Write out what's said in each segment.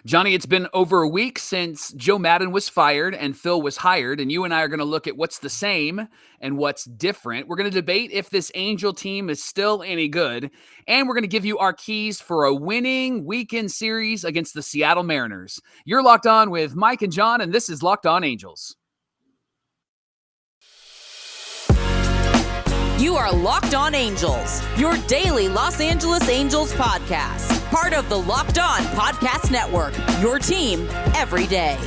Johnny, it's been over a week since Joe Maddon was fired and Phil was hired, and you and I are going to look at what's the same and what's different. We're going to debate if this Angel team is still any good, and we're going to give you our keys for a winning weekend series against the Seattle Mariners. You're locked on with Mike and John, and this is Locked On Angels. You are Locked On Angels, your daily Los Angeles Angels podcast. Part of the Locked On Podcast Network, your team every day.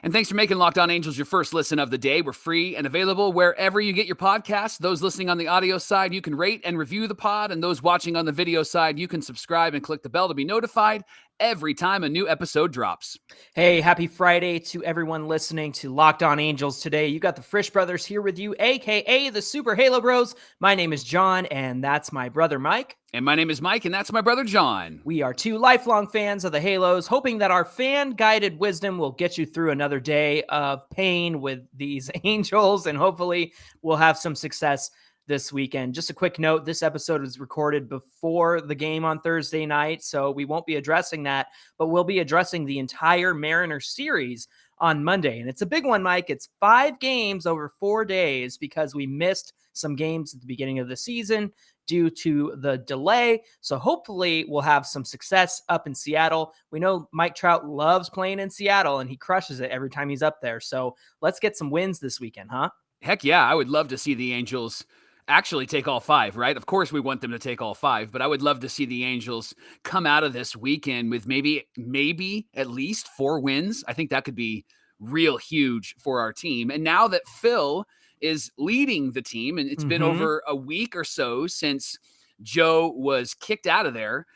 And thanks for making Locked On Angels your first listen of the day. We're free and available wherever you get your podcasts. Those listening on the audio side, you can rate and review the pod. And those watching on the video side, you can subscribe and click the bell to be notified every time a new episode drops. Hey, happy Friday to everyone listening to Locked On Angels today. You got the Frisch brothers here with you, a.k.a. the Super Halo Bros. My name is John, and that's my brother Mike. And my name is Mike, and that's my brother John. We are two lifelong fans of the Halos, hoping that our fan-guided wisdom will get you through another day of pain with these Angels, and hopefully we'll have some success this weekend. Just a quick note, this episode was recorded before the game on Thursday night, so we won't be addressing that, but we'll be addressing the entire Mariner series on Monday. And it's a big one, Mike. It's 5 games over 4 days because we missed some games at the beginning of the season due to the delay. So hopefully we'll have some success up in Seattle. We know Mike Trout loves playing in Seattle, and he crushes it every time he's up there. So let's get some wins this weekend, huh? Heck yeah, I would love to see the Angels actually take all 5, right? Of course we want them to take all 5, but I would love to see the Angels come out of this weekend with maybe at least 4 wins. I think that could be real huge for our team. And now that Phil is leading the team, and it's been over a week or so since Joe was kicked out of there,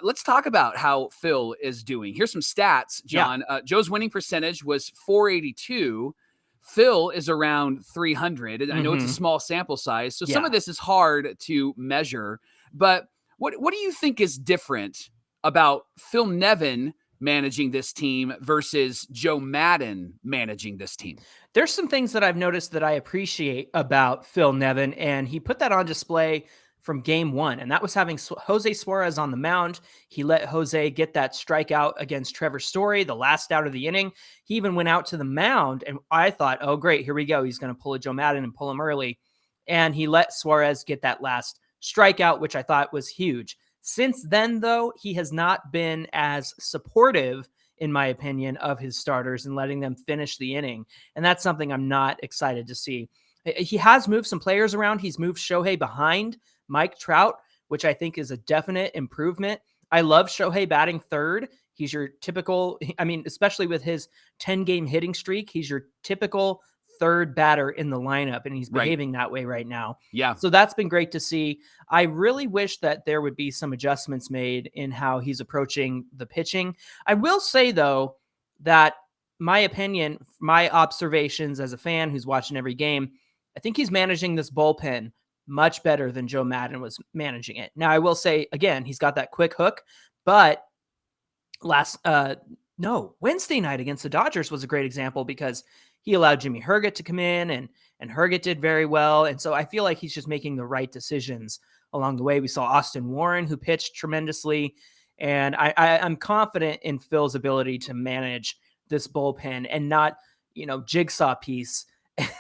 let's talk about how Phil is doing. Here's some stats, John. Yeah. Joe's winning percentage was .482. Phil is around 300. I know it's a small sample size, so some of this is hard to measure. But what do you think is different about Phil Nevin managing this team versus Joe Maddon managing this team? There's some things that I've noticed that I appreciate about Phil Nevin, and he put that on display from game 1, and that was having Jose Suarez on the mound. He let Jose get that strikeout against Trevor Story, the last out of the inning. He even went out to the mound, and I thought, oh, great, here we go. He's going to pull a Joe Maddon and pull him early. And he let Suarez get that last strikeout, which I thought was huge. Since then, though, he has not been as supportive, in my opinion, of his starters and letting them finish the inning. And that's something I'm not excited to see. He has moved some players around. He's moved Shohei behind Mike Trout, which I think is a definite improvement. I love Shohei batting third. He's your typical, especially with his 10-game hitting streak, he's your typical third batter in the lineup, and he's behaving that way right now. Yeah. So that's been great to see. I really wish that there would be some adjustments made in how he's approaching the pitching. I will say, though, that my opinion, my observations as a fan who's watching every game, I think he's managing this bullpen much better than Joe Maddon was managing it. Now, I will say, again, he's got that quick hook, but Wednesday night against the Dodgers was a great example because he allowed Jimmy Herget to come in, and Herget did very well. And so I feel like he's just making the right decisions along the way. We saw Austin Warren, who pitched tremendously, and I'm confident in Phil's ability to manage this bullpen and not, jigsaw piece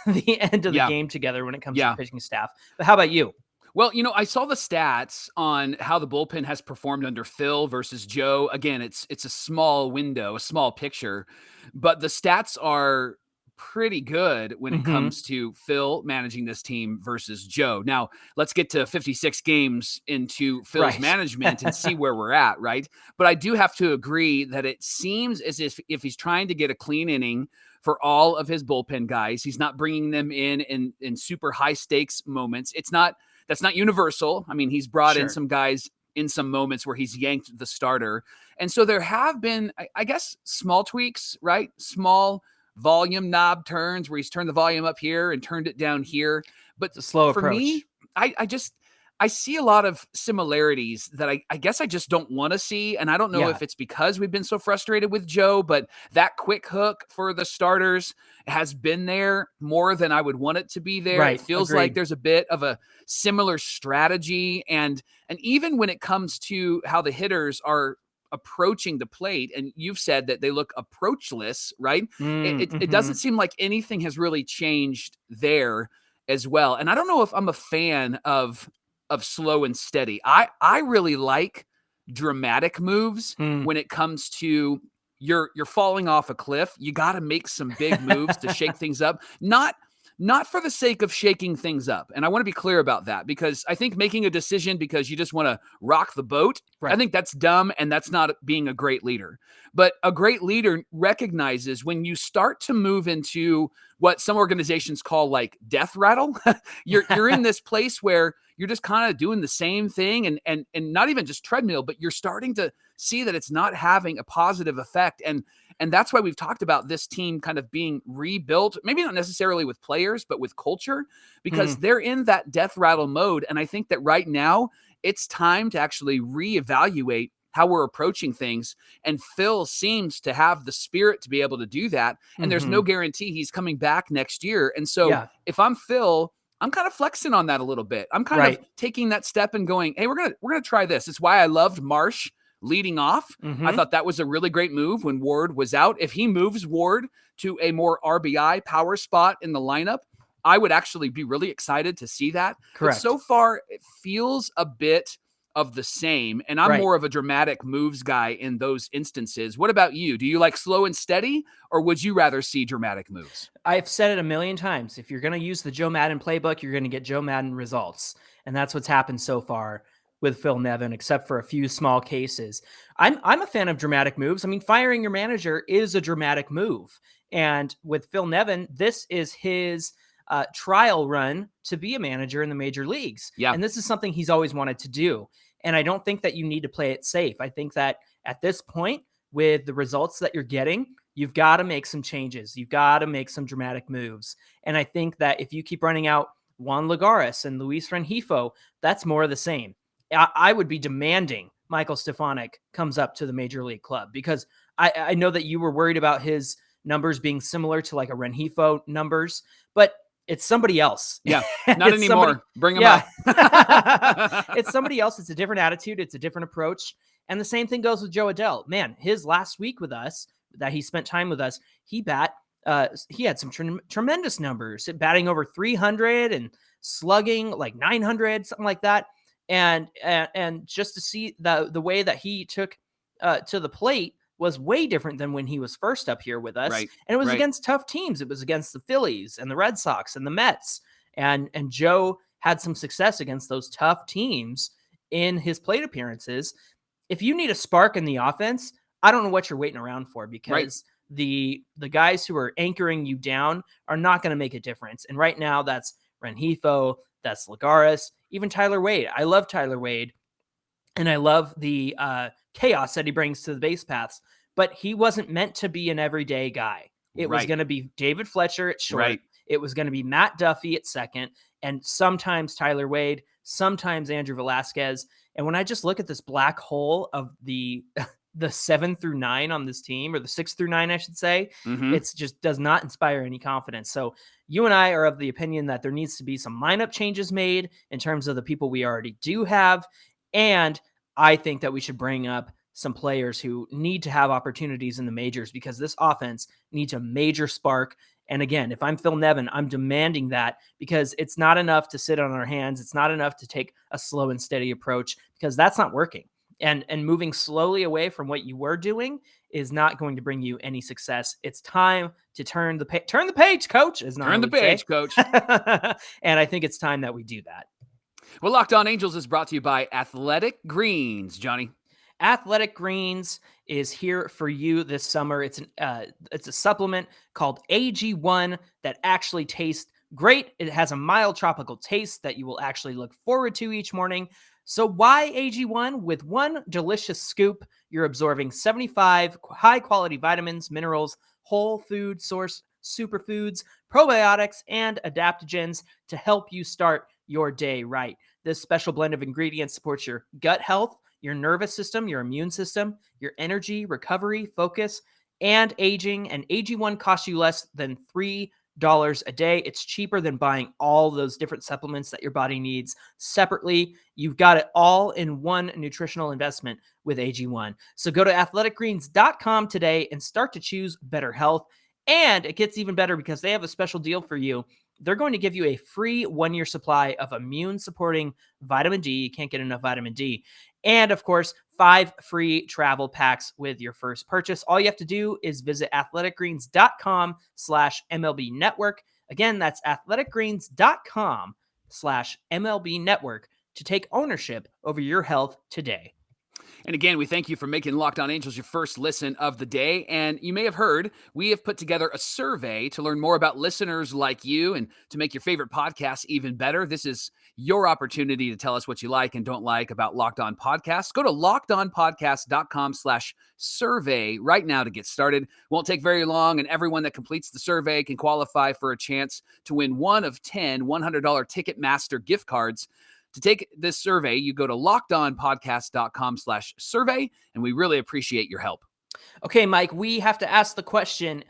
the end of the game together when it comes to the pitching staff. But how about you? Well, I saw the stats on how the bullpen has performed under Phil versus Joe. Again, it's a small window, a small picture, but the stats are pretty good when it comes to Phil managing this team versus Joe. Now, let's get to 56 games into Phil's management and see where we're at, right? But I do have to agree that it seems as if he's trying to get a clean inning for all of his bullpen guys, he's not bringing them in super high stakes moments. That's not universal. I mean, he's brought in some guys in some moments where he's yanked the starter. And so there have been, I guess, small tweaks, right? Small volume knob turns where he's turned the volume up here and turned it down here. But it's a slow for approach. Me, I see a lot of similarities that I guess I just don't want to see. And I don't know if it's because we've been so frustrated with Joe, but that quick hook for the starters has been there more than I would want it to be there. Right. It feels like there's a bit of a similar strategy. And even when it comes to how the hitters are approaching the plate, and you've said that they look approachless, right? It Mm-hmm. doesn't seem like anything has really changed there as well. And I don't know if I'm a fan of slow and steady. I really like dramatic moves Mm. when it comes to you're falling off a cliff. You got to make some big moves to shake things up. Not for the sake of shaking things up. And I want to be clear about that, because I think making a decision because you just want to rock the boat, I Right. think that's dumb, and that's not being a great leader. But a great leader recognizes when you start to move into what some organizations call like death rattle, you're in this place where you're just kind of doing the same thing, and not even just treadmill, but you're starting to see that it's not having a positive effect. And that's why we've talked about this team kind of being rebuilt, maybe not necessarily with players, but with culture, because Mm. they're in that death rattle mode. And I think that right now it's time to actually reevaluate how we're approaching things. And Phil seems to have the spirit to be able to do that. And there's Mm-hmm. no guarantee he's coming back next year. And so Yeah. if I'm Phil, I'm kind of flexing on that a little bit. I'm kind of Right. taking that step and going, hey, we're gonna try this. It's why I loved Marsh leading off. I Mm-hmm. thought that was a really great move when Ward was out. If he moves Ward to a more RBI power spot in the lineup, I would actually be really excited to see that. But so Correct. far, it feels a bit of the same. And I'm Right. more of a dramatic moves guy in those instances. What about you? Do you like slow and steady, or would you rather see dramatic moves? I've said it a million times. If you're going to use the Joe Maddon playbook, you're going to get Joe Maddon results. And that's what's happened so far with Phil Nevin, except for a few small cases. I'm a fan of dramatic moves. I mean, firing your manager is a dramatic move. And with Phil Nevin, this is his trial run to be a manager in the major leagues. Yeah. And this is something he's always wanted to do. And I don't think that you need to play it safe. I think that at this point, with the results that you're getting, you've got to make some changes. You've got to make some dramatic moves. And I think that if you keep running out Juan Lagares and Luis Rengifo, that's more of the same. I would be demanding Michael Stefanik comes up to the major league club, because I know that you were worried about his numbers being similar to like a Rengifo numbers, but it's somebody else. Yeah. Not It's somebody, anymore. Bring him yeah. up. It's somebody else. It's a different attitude. It's a different approach. And the same thing goes with Joe Adell. Man, his last week with us, that he spent time with us, he had some tremendous numbers, batting over 300 and slugging like 900, something like that. And just to see the way that he took to the plate was way different than when he was first up here with us. Right. And it was Right. against tough teams. It was against the Phillies and the Red Sox and the Mets. And Joe had some success against those tough teams in his plate appearances. If you need a spark in the offense, I don't know what you're waiting around for, because the guys who are anchoring you down are not going to make a difference. And right now, that's Rengifo, that's Lagares, even Tyler Wade. I love Tyler Wade, and I love the chaos that he brings to the base paths, but he wasn't meant to be an everyday guy. It was going to be David Fletcher at short. Right. It was going to be Matt Duffy at second, and sometimes Tyler Wade, sometimes Andrew Velasquez. And when I just look at this black hole of the 7 through 9 on this team, or the 6 through 9, I should say, it's just does not inspire any confidence. So you and I are of the opinion that there needs to be some lineup changes made in terms of the people we already do have. And I think that we should bring up some players who need to have opportunities in the majors, because this offense needs a major spark. And again, if I'm Phil Nevin, I'm demanding that, because it's not enough to sit on our hands. It's not enough to take a slow and steady approach, because that's not working. And moving slowly away from what you were doing is not going to bring you any success. It's time to turn the page, coach. Turn the page, coach. And I think it's time that we do that. Well, Locked On Angels is brought to you by Athletic Greens, Johnny. Athletic Greens is here for you this summer. It's a supplement called AG1 that actually tastes great. It has a mild tropical taste that you will actually look forward to each morning. So why AG1? With one delicious scoop, you're absorbing 75 high-quality vitamins, minerals, whole food source superfoods, probiotics, and adaptogens to help you start your day right. This special blend of ingredients supports your gut health, your nervous system, your immune system, your energy, recovery, focus, and aging. And AG1 costs you less than $3 a day. It's cheaper than buying all those different supplements that your body needs separately. You've got it all in one nutritional investment with AG1. So go to athleticgreens.com today and start to choose better health. And it gets even better because they have a special deal for you. They're going to give you a free 1-year supply of immune supporting vitamin D. You can't get enough vitamin D. And of course, 5 free travel packs with your first purchase. All you have to do is visit athleticgreens.com/MLB network. Again, that's athleticgreens.com/MLB network to take ownership over your health today. And again, we thank you for making Locked On Angels your first listen of the day. And you may have heard, we have put together a survey to learn more about listeners like you and to make your favorite podcasts even better. This is your opportunity to tell us what you like and don't like about Locked On Podcasts. Go to lockedonpodcast.com/survey right now to get started. Won't take very long, and everyone that completes the survey can qualify for a chance to win one of 10 $100 Ticketmaster gift cards. To take this survey, you go to lockedonpodcast.com/survey, and we really appreciate your help. Okay, Mike, we have to ask the question,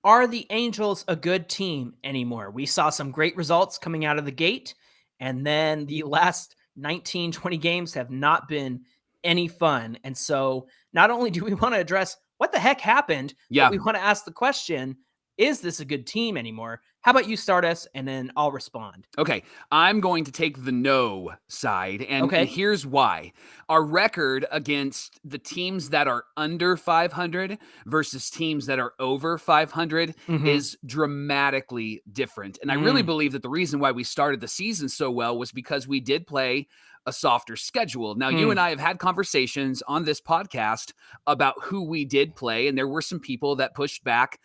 are the Angels a good team anymore? We saw some great results coming out of the gate, and then the last 19, 20 games have not been any fun. And so not only do we want to address what the heck happened, but we want to ask the question, is this a good team anymore? How about you start us and then I'll respond? Okay, I'm going to take the no side, and here's why. Our record against the teams that are under 500 versus teams that are over 500 is dramatically different. And I really believe that the reason why we started the season so well was because we did play a softer schedule. Now, you and I have had conversations on this podcast about who we did play, and there were some people that pushed back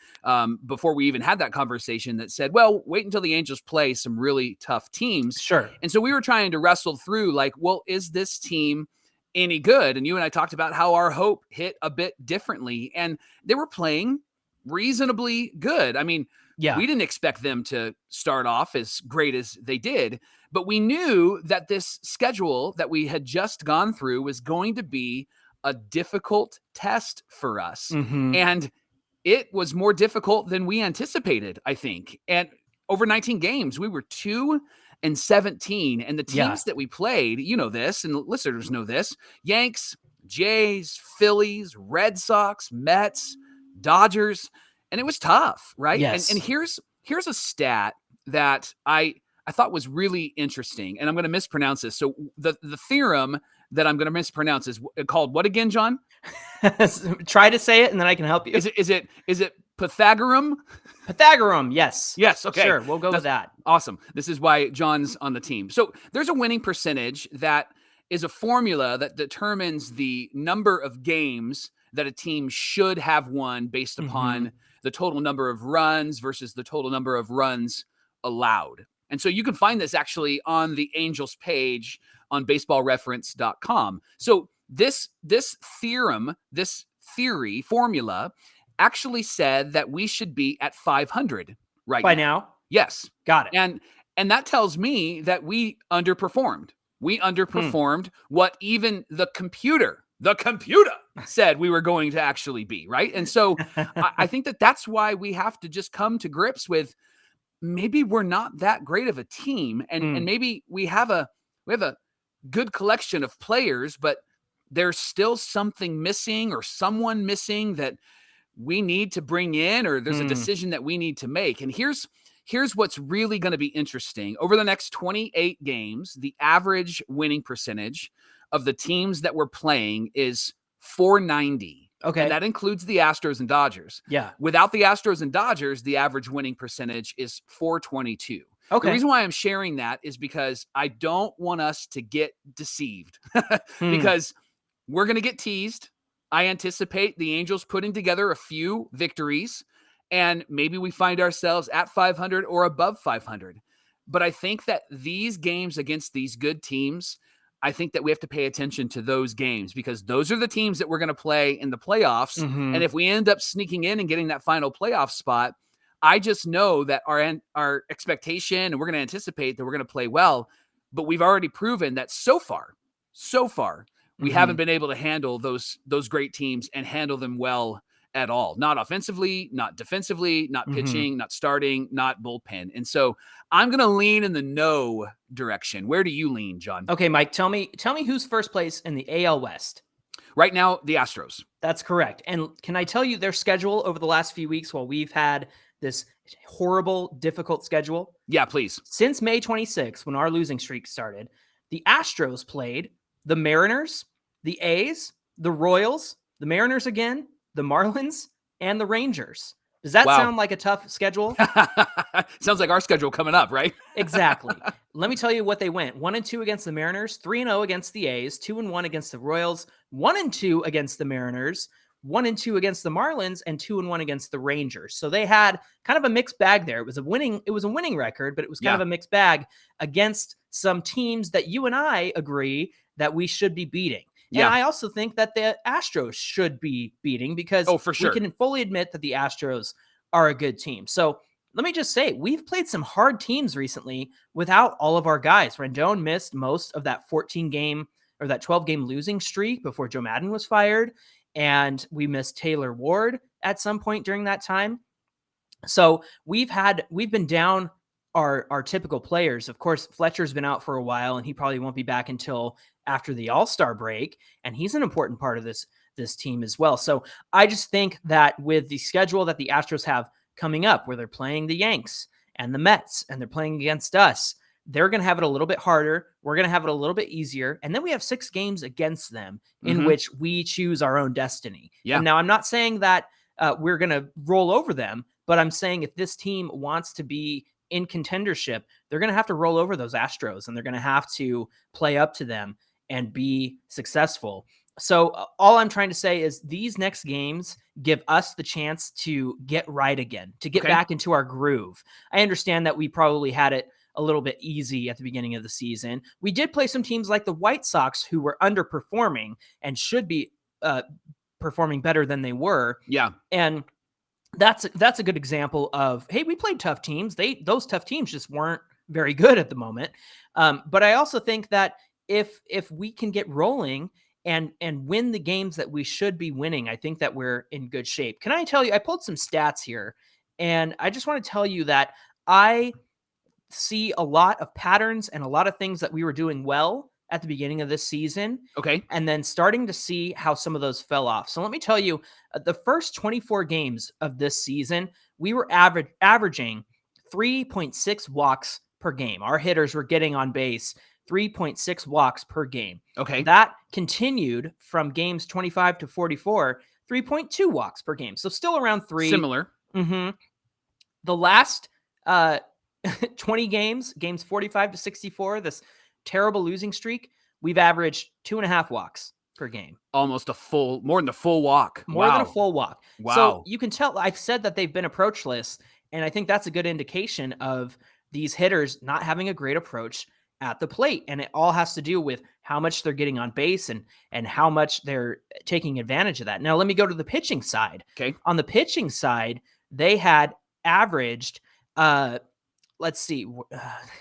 before we even had that conversation that said, well, wait until the Angels play some really tough teams. Sure. And so we were trying to wrestle through, like, well, is this team any good? And you and I talked about how our hope hit a bit differently, and they were playing reasonably good. I mean, we didn't expect them to start off as great as they did, but we knew that this schedule that we had just gone through was going to be a difficult test for us. And it was more difficult than we anticipated, I think. And over 19 games, we were 2-17. And the teams that we played, you know this, and listeners know this: Yanks, Jays, Phillies, Red Sox, Mets, Dodgers. And it was tough, right? Yes. And here's a stat that I thought was really interesting, and I'm going to mispronounce this. So the theorem that I'm going to mispronounce is called what again, John? Try to say it, and then I can help you. Is it Pythagorean? Pythagorean, yes. Yes, okay. Sure, we'll go with that. Awesome. This is why John's on the team. So there's a winning percentage that is a formula that determines the number of games that a team should have won based upon the total number of runs versus the total number of runs allowed. And so you can find this actually on the Angels page on baseballreference.com. So this theory formula actually said that we should be at 500 right by now. Yes. Got it. And that tells me that we underperformed. We underperformed what even the computer said we were going to actually be, right? And so I think that that's why we have to just come to grips with maybe we're not that great of a team, and maybe we have a good collection of players, but there's still something missing or someone missing that we need to bring in, or there's a decision that we need to make. And here's what's really going to be interesting. Over the next 28 games, the average winning percentage of the teams that we're playing is .490. Okay. And that includes the Astros and Dodgers. Yeah. Without the Astros and Dodgers, the average winning percentage is .422. Okay. The reason why I'm sharing that is because I don't want us to get deceived because we're going to get teased. I anticipate the Angels putting together a few victories, and maybe we find ourselves at 500 or above 500. But I think that these games against these good teams, I think that we have to pay attention to those games because those are the teams that we're going to play in the playoffs. And if we end up sneaking in and getting that final playoff spot, I just know that our expectation, and we're going to anticipate that we're going to play well, but we've already proven that so far, we haven't been able to handle those great teams and handle them well at all. Not offensively, not defensively, not pitching, not starting, not bullpen. And so I'm going to lean in the no direction. Where do you lean, John? Okay, Mike, tell me who's first place in the AL West. Right now, the Astros. That's correct. And can I tell you their schedule over the last few weeks while we've had this horrible, difficult schedule? Yeah, please. Since May 26th, when our losing streak started, the Astros played the Mariners, the A's, the Royals, the Mariners again, the Marlins, and the Rangers. Does that sound like a tough schedule? Sounds like our schedule coming up, right? Exactly. Let me tell you what they went. 1-2 against the Mariners, 3-0 against the A's, 2-1 against the Royals, 1-2 against the Mariners, 1-2 against the Marlins, and 2-1 against the Rangers. So they had kind of a mixed bag there. It was a winning record, but it was kind of a mixed bag against some teams that you and I agree that we should be beating. And I also think that the Astros should be beating because for sure. we can fully admit that the Astros are a good team. So let me just say, we've played some hard teams recently without all of our guys. Rendon missed most of that 14-game or that 12-game losing streak before Joe Maddon was fired. And we missed Taylor Ward at some point during that time. So we've been down our typical players. Of course, Fletcher's been out for a while, and he probably won't be back until after the All-Star break. And he's an important part of this team as well. So I just think that with the schedule that the Astros have coming up, where they're playing the Yanks and the Mets, and they're playing against us, they're going to have it a little bit harder. We're going to have it a little bit easier. And then we have 6 games against them in which we choose our own destiny. Yeah. And now I'm not saying that we're going to roll over them, but I'm saying if this team wants to be in contendership, they're going to have to roll over those Astros, and they're going to have to play up to them and be successful. So all I'm trying to say is these next games give us the chance to get right again, to get back into our groove. I understand that we probably had it a little bit easy at the beginning of the season. We did play some teams like the White Sox who were underperforming and should be performing better than they were. Yeah. And that's a good example of, hey, we played tough teams. Those tough teams just weren't very good at the moment. But I also think that if we can get rolling and win the games that we should be winning, I think that we're in good shape. Can I tell you, I pulled some stats here, and I just want to tell you that I see a lot of patterns and a lot of things that we were doing well at the beginning of this season. Okay. And then starting to see how some of those fell off. So let me tell you, the first 24 games of this season, we were averaging 3.6 walks per game. Our hitters were getting on base 3.6 walks per game. Okay. That continued from games 25 to 44, 3.2 walks per game. So still around 3. Similar. The last 20 games 45 to 64, this terrible losing streak, we've averaged 2.5 walks per game. Almost more than a full walk. More than a full walk. Wow. So you can tell, I've said that they've been approachless, and I think that's a good indication of these hitters not having a great approach at the plate. And it all has to do with how much they're getting on base and how much they're taking advantage of that. Now, let me go to the pitching side. Okay. On the pitching side, they had averaged, let's see,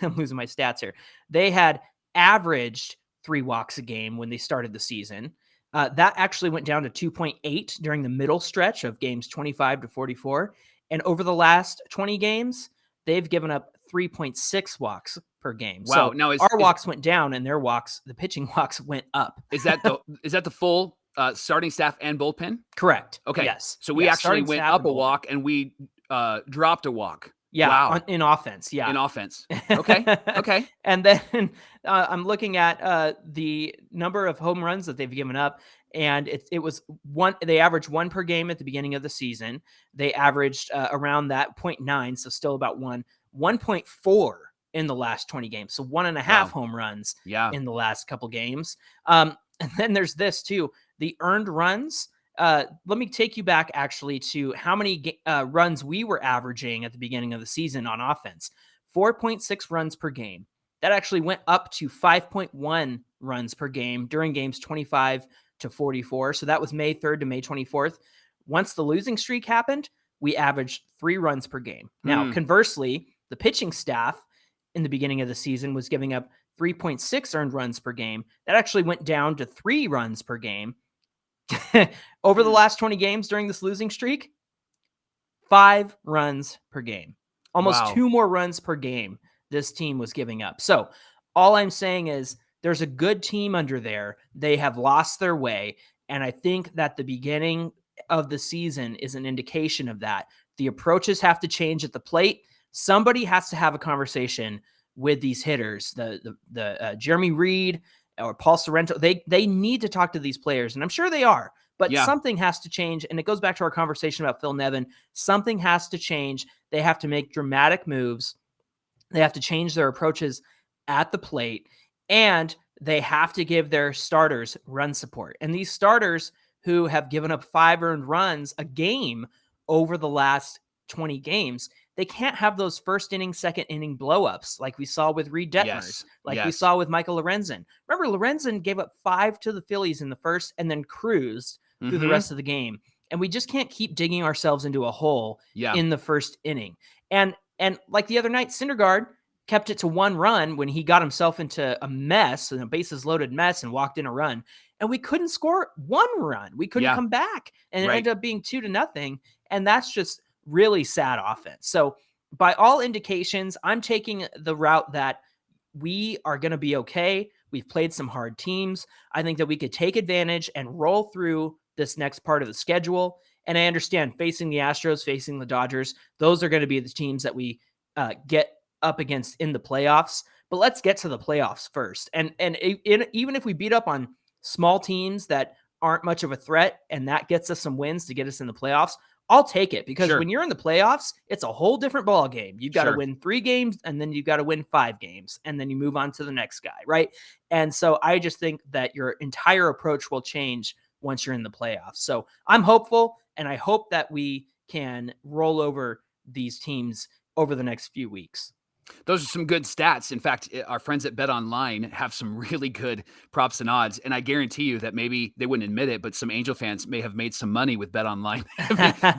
I'm losing my stats here. They had averaged 3 walks a game when they started the season. That actually went down to 2.8 during the middle stretch of games 25 to 44. And over the last 20 games, they've given up 3.6 walks per game. Wow. So now our walks went down, and the pitching walks went up. Is that the full starting staff and bullpen? Correct. Okay. Yes. So we actually went up a walk, and we dropped a walk. Yeah. Wow. In offense. Yeah. In offense. Okay. Okay. And then I'm looking at the number of home runs that they've given up. And it was one. They averaged 1 per game at the beginning of the season. They averaged around that 0.9. So still about 1.4 in the last 20 games. So 1.5 home runs in the last couple games. And then there's this too, the earned runs. Let me take you back actually to how many runs we were averaging at the beginning of the season on offense. 4.6 runs per game. That actually went up to 5.1 runs per game during games 25 to 44. So that was May 3rd to May 24th. Once the losing streak happened, we averaged 3 runs per game. Now, conversely, the pitching staff in the beginning of the season was giving up 3.6 earned runs per game. That actually went down to 3 runs per game Over the last 20 games during this losing streak, 5 runs per game. Almost Wow. 2 more runs per game this team was giving up. So all I'm saying is there's a good team under there. They have lost their way. And I think that the beginning of the season is an indication of that. The approaches have to change at the plate. Somebody has to have a conversation with these hitters, the Jeremy Reed or Paul Sorrento. They need to talk to these players, and I'm sure they are. But something has to change, and it goes back to our conversation about Phil Nevin. Something has to change. They have to make dramatic moves. They have to change their approaches at the plate, and they have to give their starters run support. And these starters who have given up 5 earned runs a game over the last 20 games, they can't have those first inning, second inning blowups like we saw with Reed Detmers, we saw with Michael Lorenzen. Remember, Lorenzen gave up 5 to the Phillies in the first and then cruised through the rest of the game. And we just can't keep digging ourselves into a hole in the first inning. And like the other night, Syndergaard kept it to 1 run when he got himself into a mess, a bases loaded mess, and walked in a run. And we couldn't score 1 run. We couldn't come back. And it ended up being 2-0. And that's just really sad offense. So by all indications, I'm taking the route that we are going to be okay. We've played some hard teams. I think that we could take advantage and roll through this next part of the schedule. And I understand facing the Astros, facing the Dodgers, those are going to be the teams that we get up against in the playoffs. But let's get to the playoffs first. And even if we beat up on small teams that aren't much of a threat, and that gets us some wins to get us in the playoffs, I'll take it, because when you're in the playoffs, it's a whole different ball game. You've got to win 3 games, and then you've got to win 5 games, and then you move on to the next guy, right? And so I just think that your entire approach will change once you're in the playoffs. So I'm hopeful, and I hope that we can roll over these teams over the next few weeks. Those are some good stats. In fact, our friends at BetOnline have some really good props and odds, and I guarantee you that maybe they wouldn't admit it, but some Angel fans may have made some money with BetOnline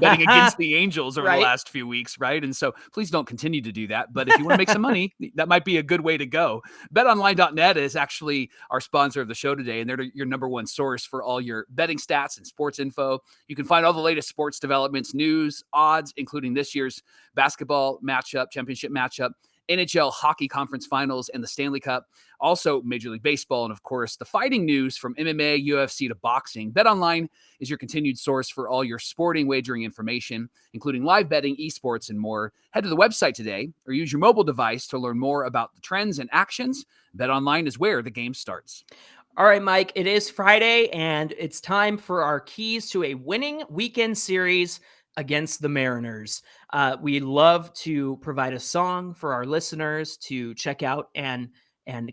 betting against the Angels over the last few weeks, right? And so please don't continue to do that. But if you want to make some money, that might be a good way to go. BetOnline.net is actually our sponsor of the show today, and they're your number one source for all your betting stats and sports info. You can find all the latest sports developments, news, odds, including this year's basketball matchup, championship matchup, NHL Hockey Conference Finals, and the Stanley Cup. Also, Major League Baseball, and of course, the fighting news from MMA, UFC to boxing. BetOnline is your continued source for all your sporting wagering information, including live betting, esports, and more. Head to the website today or use your mobile device to learn more about the trends and actions. BetOnline is where the game starts. All right, Mike, it is Friday, and it's time for our keys to a winning weekend series against the Mariners. We love to provide a song for our listeners to check out and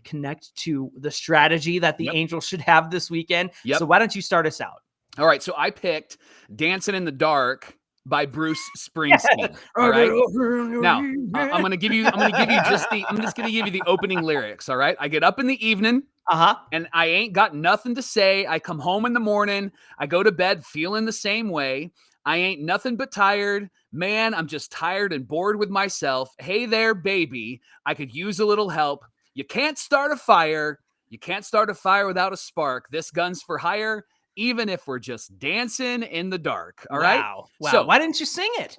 connect to the strategy that the Angels should have this weekend. So why don't you start us out? All right, so I picked Dancing in the Dark by Bruce Springsteen. All right. Now, I'm going to give you the opening lyrics, all right? I get up in the evening, and I ain't got nothing to say. I come home in the morning. I go to bed feeling the same way. I ain't nothing but tired. Man, I'm just tired and bored with myself. Hey there, baby. I could use a little help. You can't start a fire. You can't start a fire without a spark. This gun's for hire, even if we're just dancing in the dark. All right? Wow. So why didn't you sing it?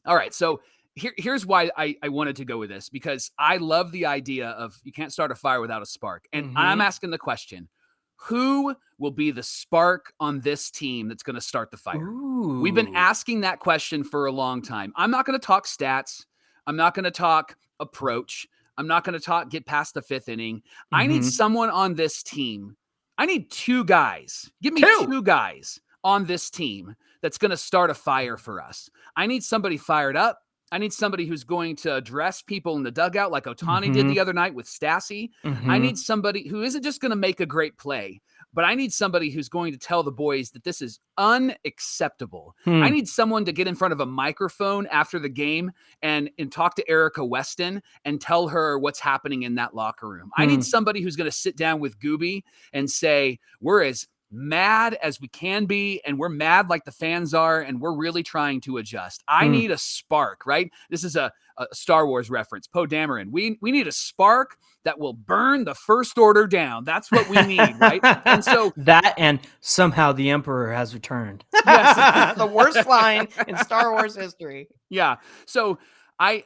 All right. So here's why I wanted to go with this, because I love the idea of you can't start a fire without a spark. And I'm asking the question, who will be the spark on this team that's going to start the fire? Ooh. We've been asking that question for a long time. I'm not going to talk stats. I'm not going to talk approach. I'm not going to get past the 5th inning. I need someone on this team. I need 2 guys. Give me 2 guys on this team that's going to start a fire for us. I need somebody fired up. I need somebody who's going to address people in the dugout like Ohtani did the other night with Stassi. I need somebody who isn't just going to make a great play, but I need somebody who's going to tell the boys that this is unacceptable. I need someone to get in front of a microphone after the game and talk to Erica Weston and tell her what's happening in that locker room. I need somebody who's going to sit down with Gooby and say, we're as mad as we can be, and we're mad like the fans are, and we're really trying to adjust. I need a spark, right? This is a Star Wars reference. Poe Dameron. We need a spark that will burn the First Order down. That's what we need, right? And so that, and somehow the Emperor has returned. yes, The worst line in Star Wars history. Yeah. So I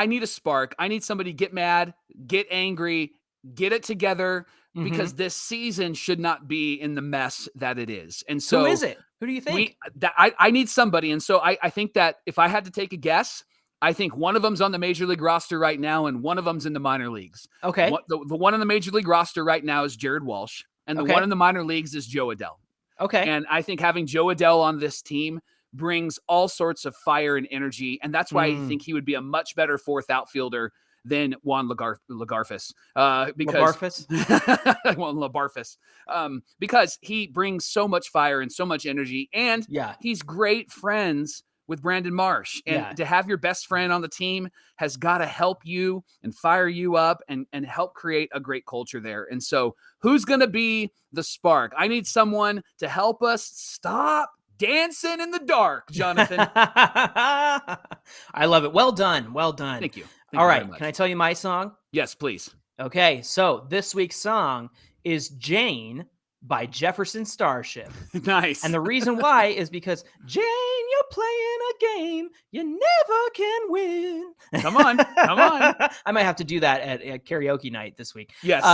need a spark. I need somebody to get mad, get angry, get it together, because this season should not be in the mess that it is. And so who is it? Who do you think? I need somebody. And so I think that if I had to take a guess, I think one of them's on the major league roster right now, and one of them's in the minor leagues. Okay. The one on the major league roster right now is Jared Walsh, and the one in the minor leagues is Joe Adell. Okay. And I think having Joe Adell on this team brings all sorts of fire and energy, and that's why I think he would be a much better fourth outfielder than Juan Lagarfis. Because he brings so much fire and so much energy, and he's great friends with Brandon Marsh. And to have your best friend on the team has got to help you and fire you up and help create a great culture there. And so who's going to be the spark? I need someone to help us stop dancing in the dark, Jonathan. I love it. Well done. Well done. Thank you. All right. Can I tell you my song? Yes, please. Okay. So this week's song is Jane by Jefferson Starship. Nice. And the reason why is because, Jane, you're playing a game you never can win. Come on. I might have to do that at karaoke night this week. Yes.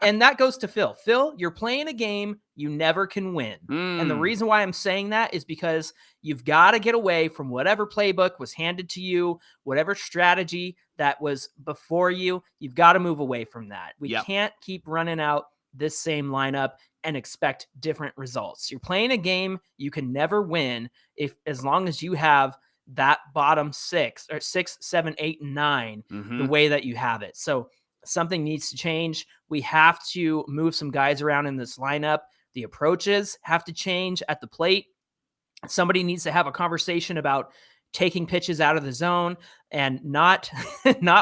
And that goes to Phil. Phil, you're playing a game you never can win. And the reason why I'm saying that is because you've got to get away from whatever playbook was handed to you, whatever strategy that was before you. You've got to move away from that. We can't keep running out this same lineup and expect different results. You're playing a game you can never win as long as you have that bottom 6, 7, 8, and 9 the way that you have it. So something needs to change. We have to move some guys around in this lineup. The approaches have to change at the plate. Somebody needs to have a conversation about taking pitches out of the zone and not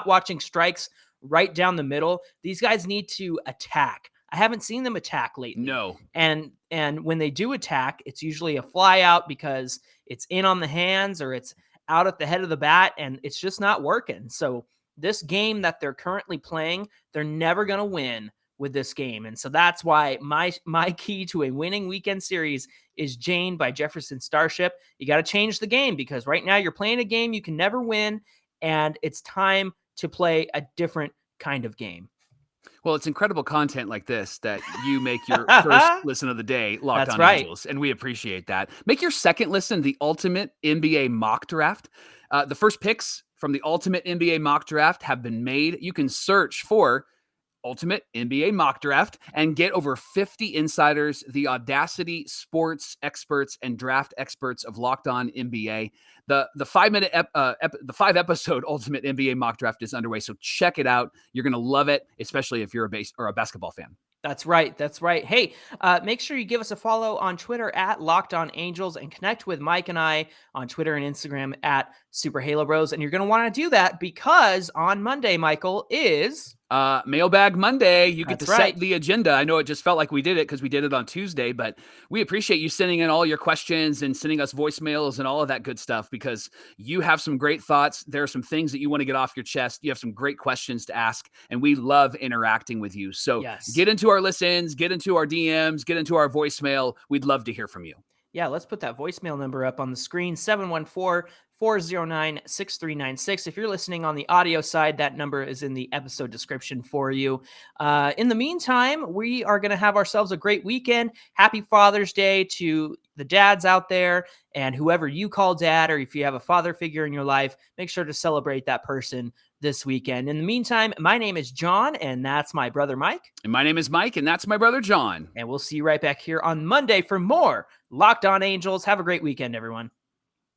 watching strikes right down the middle. These guys need to attack. I haven't seen them attack lately. No. And when they do attack, it's usually a fly out because it's in on the hands or it's out at the head of the bat, and it's just not working. So this game that they're currently playing, they're never going to win with this game. And so that's why my key to a winning weekend series is Jane by Jefferson Starship. You got to change the game because right now you're playing a game you can never win, and it's time to play a different kind of game. Well, it's incredible content like this that you make your first listen of the day, Locked On Angels, and we appreciate that. Make your second listen the Ultimate NBA Mock Draft. The first picks from the Ultimate NBA Mock Draft have been made. You can search for Ultimate NBA Mock Draft and get over 50 insiders, the Audacity sports experts and draft experts of Locked On NBA. The 5 episode Ultimate NBA Mock Draft is underway, so check it out. You're going to love it, especially if you're a basketball fan. That's right. That's right. Hey, make sure you give us a follow on Twitter at Locked On Angels and connect with Mike and I on Twitter and Instagram at Super Halo Bros. And you're going to want to do that because on Monday, Michael, is Mailbag Monday. You get to set the agenda. I know it just felt like we did it because we did it on Tuesday, but we appreciate you sending in all your questions and sending us voicemails and all of that good stuff because you have some great thoughts. There are some things that you want to get off your chest. You have some great questions to ask, and we love interacting with you. So get into our listens, get into our DMs, get into our voicemail. We'd love to hear from you. Yeah, let's put that voicemail number up on the screen, 714-409-6396. If you're listening on the audio side, that number is in the episode description for you. In the meantime, we are going to have ourselves a great weekend. Happy Father's Day to the dads out there and whoever you call dad, or if you have a father figure in your life, make sure to celebrate that person this weekend. In the meantime, my name is John, and that's my brother Mike. And my name is Mike, and that's my brother John. And we'll see you right back here on Monday for more Locked On Angels. Have a great weekend, everyone.